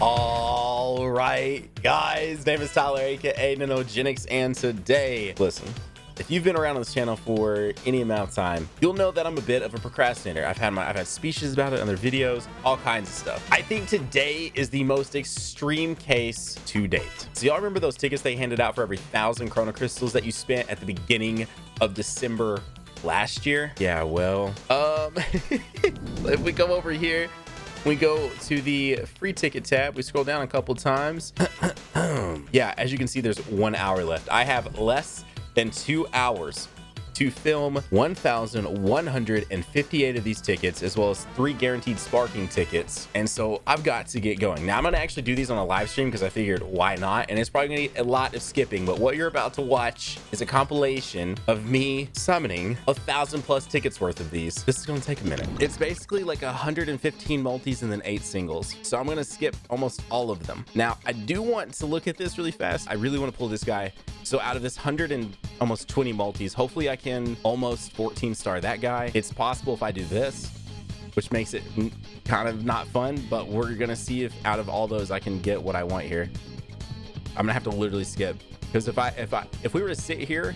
All right, guys, name is Tyler, aka Nanogenix, and today, listen, if you've been around on this channel for any amount of time, you'll know that I'm a bit of a procrastinator. I've had speeches about it in other videos, all kinds of stuff. I think today is the most extreme case to date. So y'all remember those tickets they handed out for every 1,000 Chrono Crystals that you spent at the beginning of December last year? Yeah, well, if we go over here, we go to the free ticket tab, we scroll down a couple times. Yeah, as you can see, there's 1 hour left. I have less than 2 hours to film 1,158 of these tickets, as well as 3 guaranteed sparking tickets. And so I've got to get going. Now I'm gonna actually do these on a live stream because I figured why not? And it's probably gonna need a lot of skipping, but what you're about to watch is a compilation of me summoning 1,000+ tickets worth of these. This is gonna take a minute. It's basically like 115 multis and then 8 singles. So I'm gonna skip almost all of them. Now I do want to look at this really fast. I really want to pull this guy. So out of this 100 and almost 20 multis, hopefully I can almost 14 star that guy. It's possible if I do this, which makes it kind of not fun, but we're gonna see if out of all those I can get what I want here. I'm gonna have to literally skip, because if we were to sit here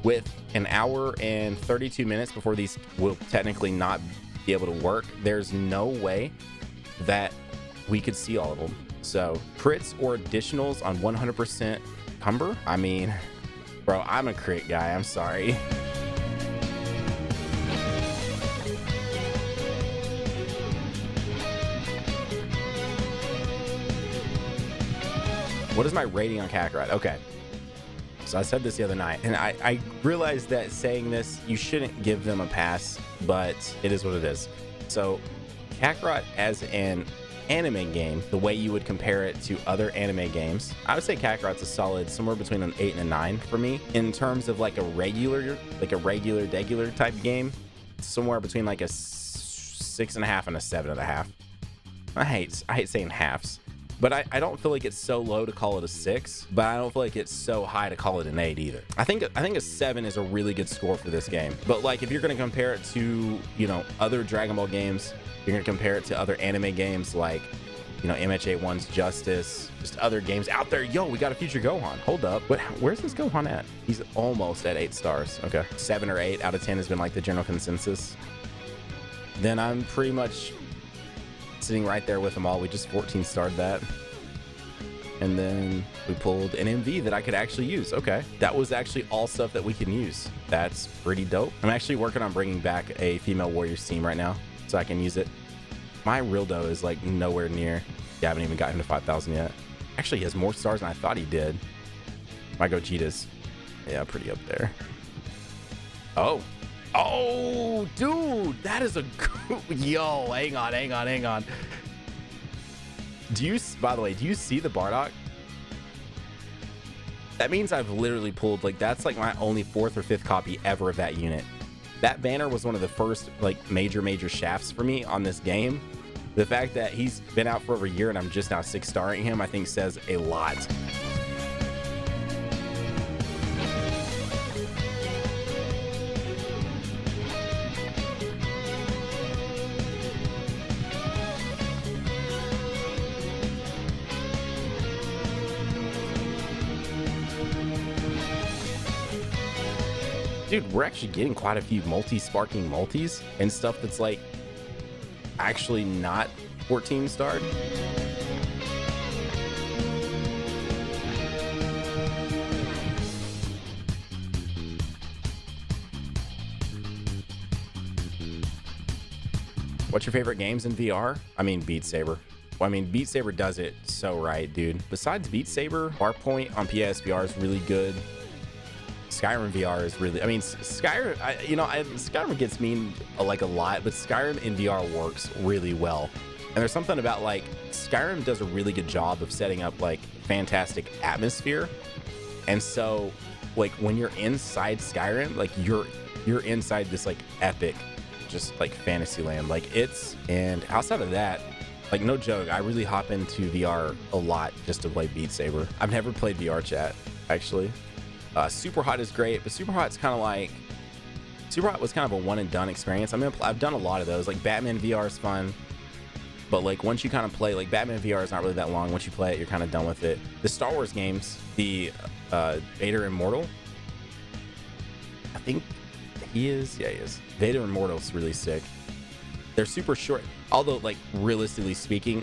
with an hour and 32 minutes before these will technically not be able to work, there's no way that we could see all of them. So crits or additionals on 100% Cumber? I mean, bro, I'm a crit guy. I'm sorry. What is my rating on Kakarot? Okay. So I said this the other night, and I realized that saying this, you shouldn't give them a pass, but it is what it is. So Kakarot as an anime game, the way you would compare it to other anime games, I would say Kakarot's a solid somewhere between an 8 and a 9 for me. In terms of like a regular type game, somewhere between like a 6.5 and a 7.5. I hate saying halves, but I don't feel like it's so low to call it a 6, but I don't feel like it's so high to call it an 8 either. I think a 7 is a really good score for this game. But like if you're going to compare it to, you know, other Dragon Ball games, you're gonna compare it to other anime games like, you know, MHA1's Justice, just other games out there. Yo, we got a future Gohan. Hold up. Where's this Gohan at? He's almost at 8 stars. Okay. 7 or 8 out of 10 has been like the general consensus. Then I'm pretty much sitting right there with them all. We just 14 starred that. And then we pulled an MV that I could actually use. Okay. That was actually all stuff that we can use. That's pretty dope. I'm actually working on bringing back a female Warriors team right now, so I can use it. My real dough is like nowhere near. Yeah, I haven't even gotten to 5,000 yet. Actually, he has more stars than I thought he did. My Gogeta's, yeah, pretty up there. Oh, dude, that is a yo. Hang on. By the way, do you see the Bardock? That means I've literally pulled, like, that's like my only 4th or 5th copy ever of that unit. That banner was one of the first like major shafts for me on this game. The fact that he's been out for over a year and I'm just now 6-starring him, I think says a lot. Dude, we're actually getting quite a few sparking multis and stuff that's like actually not 14 starred. What's your favorite games in VR? I mean, Beat Saber. Well, I mean, Beat Saber does it so right, dude. Besides Beat Saber, Farpoint on PSVR is really good. Skyrim VR is really, I mean, Skyrim, Skyrim gets memed like a lot, but Skyrim in VR works really well. And there's something about like Skyrim does a really good job of setting up like fantastic atmosphere. And so like when you're inside Skyrim, like you're inside this like epic, just like fantasy land. Like and outside of that, like no joke, I really hop into VR a lot just to play Beat Saber. I've never played VR chat actually. Super Hot is great, but Super Hot's kind of like, Super Hot was kind of a one and done experience. I mean, I've done a lot of those. Like Batman VR is fun. But like once you kind of play, like Batman VR is not really that long. Once you play it, you're kind of done with it. The Star Wars games, the Vader Immortal, I think he is. Yeah, he is. Vader Immortal is really sick. They're super short, although like realistically speaking,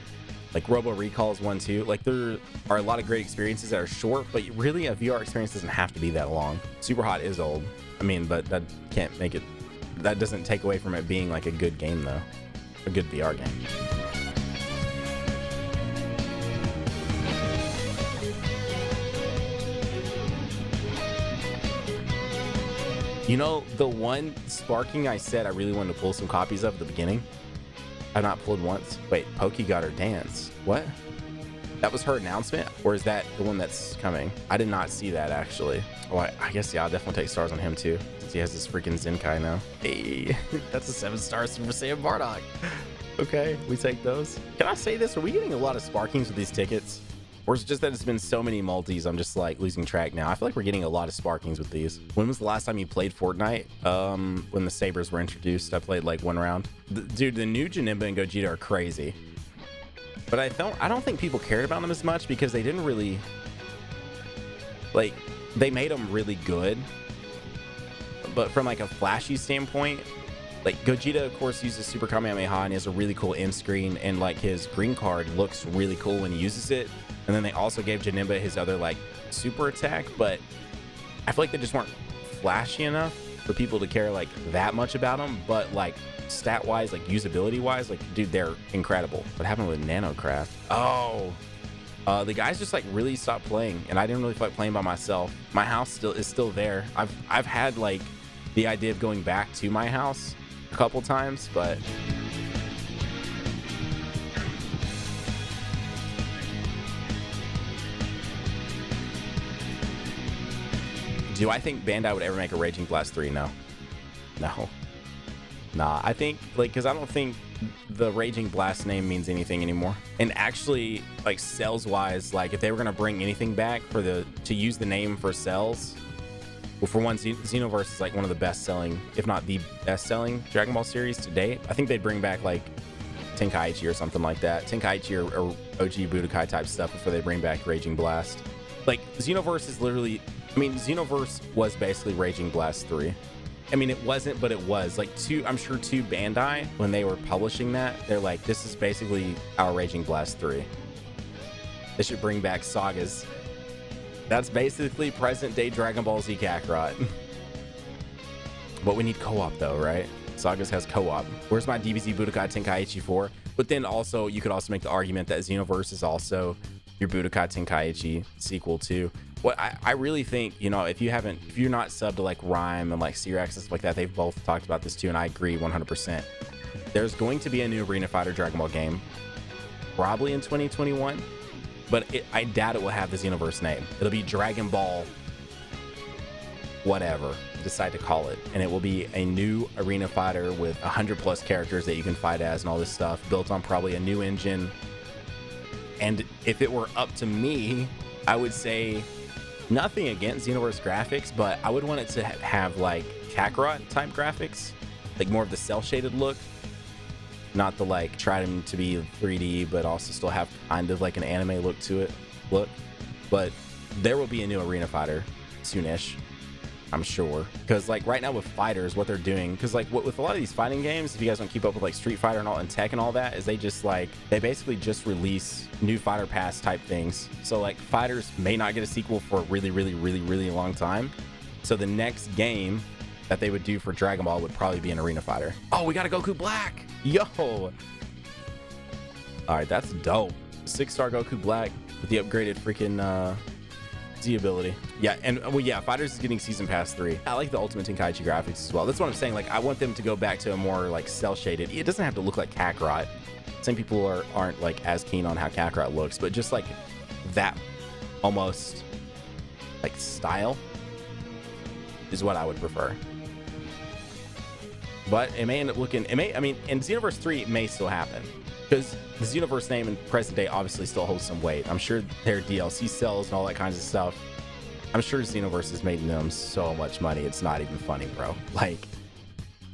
like Robo Recall is one too. Like there are a lot of great experiences that are short, but really a VR experience doesn't have to be that long. Super Hot is old. I mean, but that can't make it. That doesn't take away from it being like a good game though, a good VR game. You know, the one Sparking I said I really wanted to pull some copies of at the beginning, I've not pulled once. Wait, Pokey got her dance. What? That was her announcement? Or is that the one that's coming? I did not see that, actually. Oh, I guess, yeah, I'll definitely take stars on him, too, since he has this freaking Zenkai now. Hey, that's a 7-star Super Saiyan Bardock. Okay, we take those. Can I say this? Are we getting a lot of Sparkings with these tickets? Or is it just that it's been so many multis, I'm just like losing track now? I feel like we're getting a lot of Sparkings with these. When was the last time you played Fortnite? When the Sabers were introduced, I played like one round. Dude, the new Janemba and Gogeta are crazy. But I don't think people cared about them as much because they didn't really, like, they made them really good. But from like a flashy standpoint, like Gogeta, of course, uses Super Kamehameha and he has a really cool end screen, and like his green card looks really cool when he uses it. And then they also gave Janemba his other like super attack, but I feel like they just weren't flashy enough for people to care like that much about them. But like stat wise, like usability wise, like dude, they're incredible. What happened with Nanocraft? Oh, the guys just like really stopped playing, and I didn't really feel like playing by myself. My house is still there. I've had like the idea of going back to my house a couple times, but do I think Bandai would ever make a Raging Blast 3? No. Nah, I think like, because I don't think the Raging Blast name means anything anymore. And actually, like sales wise, like if they were gonna bring anything back for to use the name for sales, well, for one, Xenoverse is like one of the best selling, if not the best selling Dragon Ball series to date. I think they'd bring back like Tenkaichi or something like that. Tenkaichi or OG Budokai type stuff before they bring back Raging Blast. Like Xenoverse is literally, I mean, Xenoverse was basically Raging Blast 3. I mean, it wasn't, but it was. Like, I'm sure to Bandai, when they were publishing that, they're like, this is basically our Raging Blast 3. They should bring back Sagas. That's basically present-day Dragon Ball Z Kakarot. But we need co-op, though, right? Sagas has co-op. Where's my DBZ Budokai Tenkaichi 4? But then also, you could also make the argument that Xenoverse is also your Budokai Tenkaichi sequel, too. What I really think, you know, if you're not subbed to like Rhyme and like Cyrax and stuff like that, they've both talked about this too, and I agree 100%. There's going to be a new Arena Fighter Dragon Ball game, probably in 2021, but I doubt it will have the Xenoverse name. It'll be Dragon Ball whatever you decide to call it, and it will be a new Arena Fighter with 100+ characters that you can fight as and all this stuff, built on probably a new engine. And if it were up to me, I would say nothing against Xenoverse graphics, but I would want it to have like Kakarot type graphics, like more of the cell shaded look, not the like try them to be 3D, but also still have kind of like an anime look to it. But there will be a new Arena Fighter soonish, I'm sure, because like right now with fighters, what they're doing, because like with a lot of these fighting games, if you guys don't keep up with like Street Fighter and all and Tekken and all that, is they basically just release new fighter pass type things. So like fighters may not get a sequel for a really long time. So the next game that they would do for Dragon Ball would probably be an Arena Fighter. Oh, we got a Goku Black. Yo. All right, that's dope. 6-star Goku Black with the upgraded freaking Z ability. Yeah, and well, yeah, Fighters is getting Season Pass 3. I like the Ultimate Tenkaichi graphics as well. That's what I'm saying. Like, I want them to go back to a more like cell shaded. It doesn't have to look like Kakarot. Some people aren't like as keen on how Kakarot looks, but just like that almost like style is what I would prefer. But it may end up looking, I mean, in Xenoverse 3, it may still happen, because the Xenoverse name in present day obviously still holds some weight. I'm sure their DLC sells and all that kinds of stuff. I'm sure Xenoverse has made them so much money, it's not even funny, bro. Like,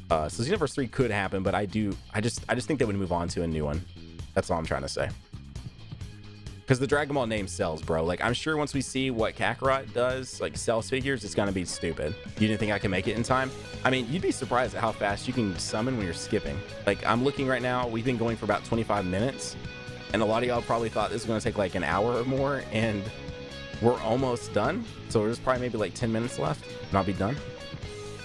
so Xenoverse 3 could happen, but I just think they would move on to a new one. That's all I'm trying to say. Because the Dragon Ball name sells, bro. Like, I'm sure once we see what Kakarot does, like, sells figures, it's gonna be stupid. You didn't think I could make it in time? I mean, you'd be surprised at how fast you can summon when you're skipping. Like, I'm looking right now, we've been going for about 25 minutes, and a lot of y'all probably thought this was gonna take like an hour or more, and we're almost done. So there's probably maybe like 10 minutes left, and I'll be done.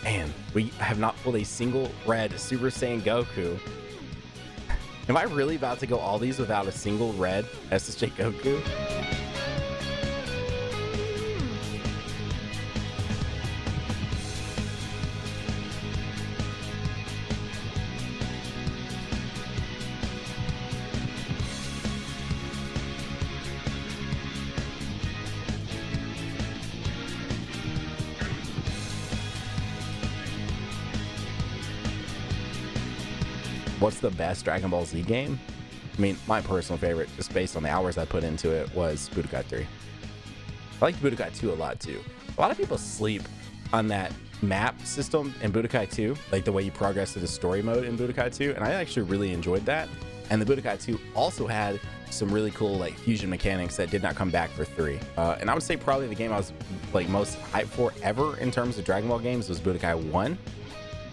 Man, we have not pulled a single red Super Saiyan Goku. Am I really about to go all these without a single red SSJ Goku? What's the best Dragon Ball Z game? I mean, my personal favorite, just based on the hours I put into it, was Budokai 3. I liked Budokai 2 a lot too. A lot of people sleep on that map system in Budokai 2, like the way you progress to the story mode in Budokai 2, and I actually really enjoyed that. And the Budokai 2 also had some really cool like fusion mechanics that did not come back for 3. And I would say probably the game I was like most hyped for ever in terms of Dragon Ball games was Budokai 1.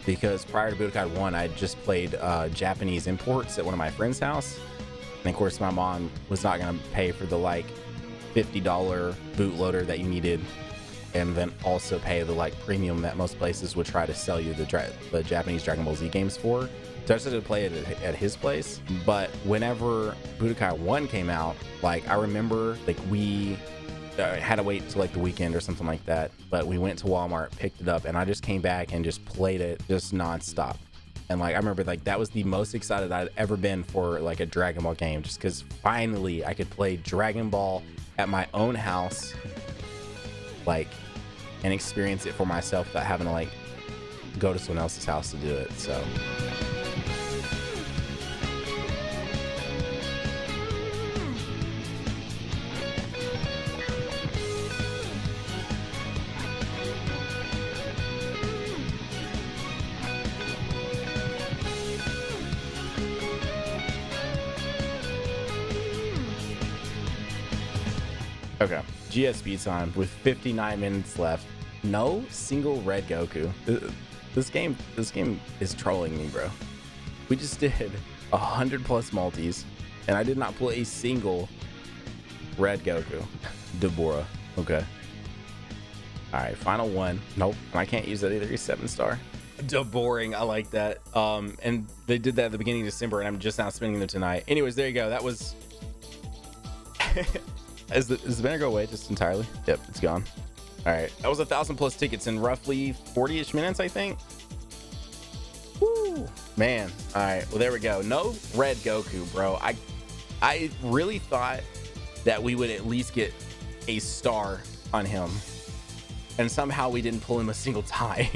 Because prior to Budokai 1, I just played Japanese imports at one of my friend's house. And of course, my mom was not going to pay for the like $50 bootloader that you needed, and then also pay the like premium that most places would try to sell you the Japanese Dragon Ball Z games for. So I just had to play it at his place. But whenever Budokai 1 came out, like I remember like we had to wait till like the weekend or something like that, but we went to Walmart, picked it up, and I just came back and just played it just nonstop. And like I remember like that was the most excited I'd ever been for like a Dragon Ball game, just because finally I could play Dragon Ball at my own house, like, and experience it for myself without having to like go to someone else's house to do it. So okay, GSP time with 59 minutes left. No single red Goku. This game is trolling me, bro. We just did 100 plus multis, and I did not pull a single red Goku. Deborah. Okay. All right, final one. Nope, I can't use that either. He's 7-star. Boring. I like that. And they did that at the beginning of December, and I'm just now spending them tonight. Anyways, there you go. That was. Is the banner go away just entirely? Yep, it's gone. All right, that was 1,000 plus tickets in roughly 40-ish minutes, I think. Woo, man. All right, well there we go. No red Goku, bro. I really thought that we would at least get a star on him, and somehow we didn't pull him a single time.